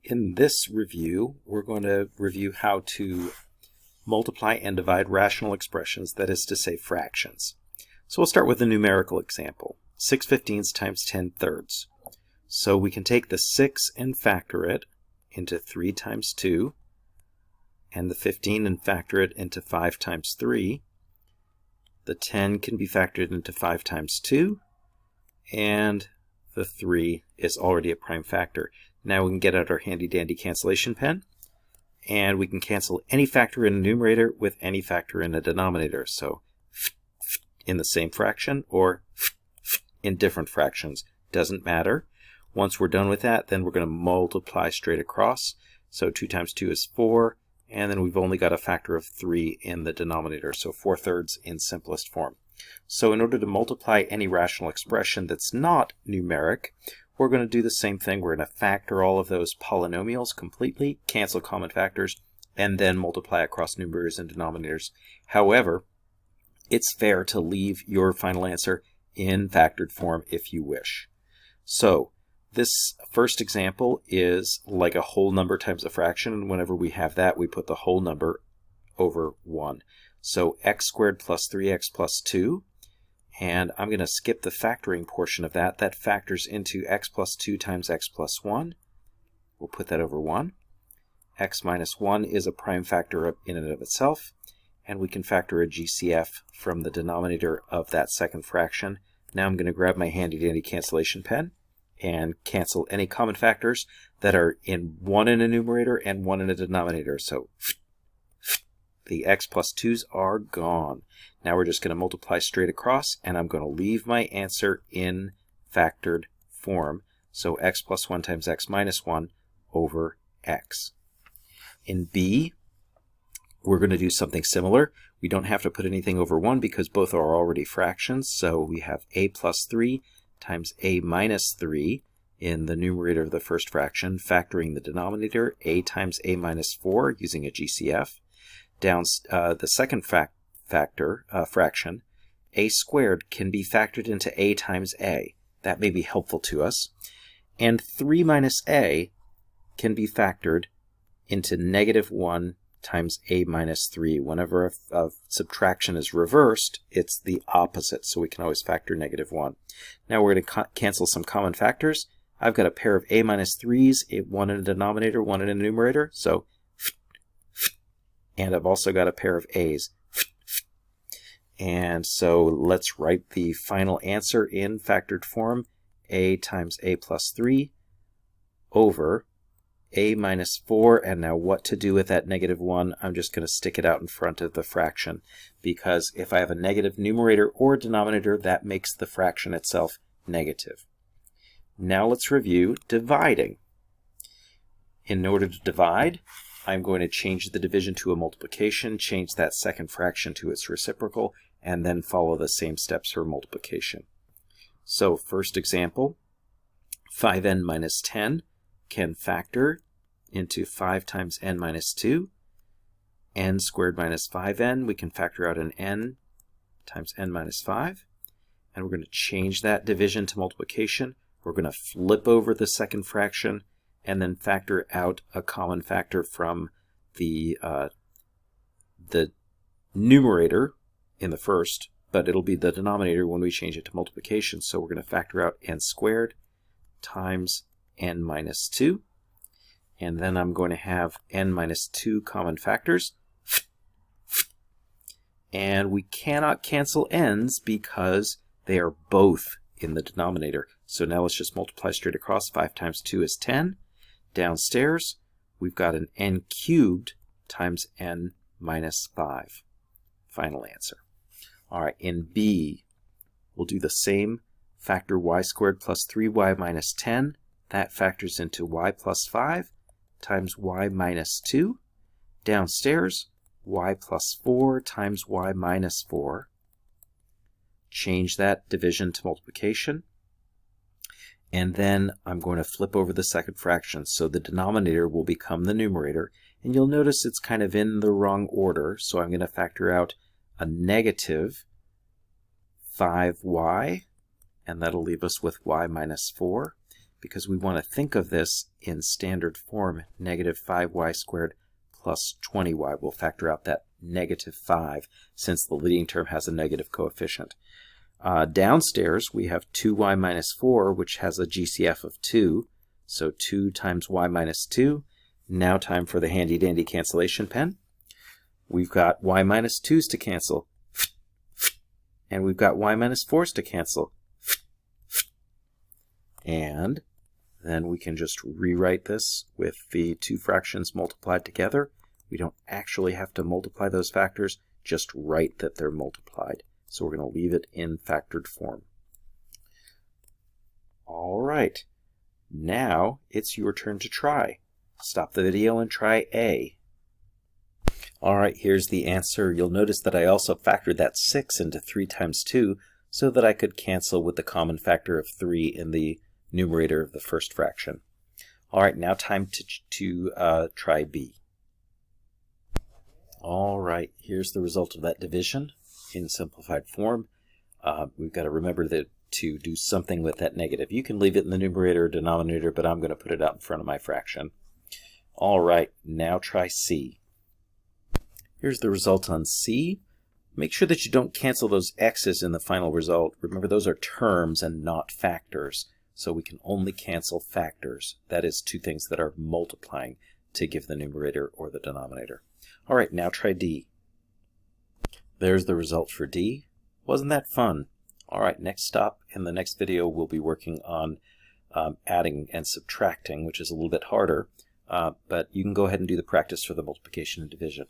In this review, we're going to review how to multiply and divide rational expressions, that is to say fractions. So we'll start with a numerical example, 6/15 times 10/3. So we can take the 6 and factor it into 3 times 2, and the 15 and factor it into 5 times 3. The 10 can be factored into 5 times 2, and the 3 is already a prime factor. Now we can get out our handy-dandy cancellation pen, and we can cancel any factor in a numerator with any factor in a denominator. So in the same fraction or in different fractions, doesn't matter. Once we're done with that, then we're going to multiply straight across. So 2 times 2 is 4, and then we've only got a factor of 3 in the denominator, so 4/3 in simplest form. So in order to multiply any rational expression that's not numeric, we're going to do the same thing. We're going to factor all of those polynomials completely, cancel common factors, and then multiply across numerators and denominators. However, it's fair to leave your final answer in factored form if you wish. So this first example is like a whole number times a fraction, and whenever we have that, we put the whole number over 1. So x squared plus 3x plus 2. And I'm going to skip the factoring portion of that. That factors into x plus 2 times x plus 1. We'll put that over 1. X minus 1 is a prime factor in and of itself. And we can factor a GCF from the denominator of that second fraction. Now I'm going to grab my handy-dandy cancellation pen and cancel any common factors that are in one in a numerator and one in a denominator. So the x plus 2's are gone. Now we're just going to multiply straight across, and I'm going to leave my answer in factored form. So x plus 1 times x minus 1 over x. In B, we're going to do something similar. We don't have to put anything over 1 because both are already fractions. So we have a plus 3 times a minus 3 in the numerator of the first fraction, factoring the denominator, a times a minus 4 using a GCF. Down the second fraction, a squared can be factored into a times a. That may be helpful to us. And 3 minus a can be factored into negative 1 times a minus 3. Whenever a subtraction is reversed, it's the opposite, so we can always factor negative 1. Now we're going to cancel some common factors. I've got a pair of a minus 3's, one in a denominator, one in a numerator, so and I've also got a pair of a's. And so let's write the final answer in factored form, a times a plus 3 over a minus 4. And now what to do with that negative 1? I'm just going to stick it out in front of the fraction, because if I have a negative numerator or denominator, that makes the fraction itself negative. Now let's review dividing. In order to divide, I'm going to change the division to a multiplication, change that second fraction to its reciprocal, and then follow the same steps for multiplication. So first example, 5n minus 10 can factor into 5 times n minus 2. N squared minus 5n, we can factor out an n times n minus 5. And we're going to change that division to multiplication. We're going to flip over the second fraction and then factor out a common factor from the numerator in the first, but it'll be the denominator when we change it to multiplication. So we're going to factor out n squared times n minus 2. And then I'm going to have n minus 2 common factors. And we cannot cancel n's because they are both in the denominator. So now let's just multiply straight across. 5 times 2 is 10. Downstairs, we've got an n cubed times n minus 5. Final answer. All right, in B, we'll do the same. Factor y squared plus 3y minus 10. That factors into y plus 5 times y minus 2. Downstairs, y plus 4 times y minus 4. Change that division to multiplication. And then I'm going to flip over the second fraction, so the denominator will become the numerator. And you'll notice it's kind of in the wrong order, so I'm going to factor out a negative 5y, and that'll leave us with y minus 4. because we want to think of this in standard form, negative 5y squared plus 20y. We'll factor out that negative 5 since the leading term has a negative coefficient. Downstairs, we have 2y minus 4, which has a GCF of 2. So 2 times y minus 2. Now time for the handy-dandy cancellation pen. We've got y minus 2's to cancel. And we've got y minus 4's to cancel. And then we can just rewrite this with the two fractions multiplied together. We don't actually have to multiply those factors, just write that they're multiplied. So we're going to leave it in factored form. All right. Now it's your turn to try. Stop the video and try A. All right, here's the answer. You'll notice that I also factored that 6 into 3 times 2 so that I could cancel with the common factor of 3 in the numerator of the first fraction. All right, now time to try B. All right, here's the result of that division in simplified form. We've got to remember that to do something with that negative. You can leave it in the numerator or denominator, but I'm going to put it out in front of my fraction. All right, now try C. Here's the result on C. Make sure that you don't cancel those x's in the final result. Remember, those are terms and not factors, so we can only cancel factors. That is, two things that are multiplying to give the numerator or the denominator. All right, now try D. There's the result for D. Wasn't that fun? All right, next stop in the next video, we'll be working on adding and subtracting, which is a little bit harder, but you can go ahead and do the practice for the multiplication and division.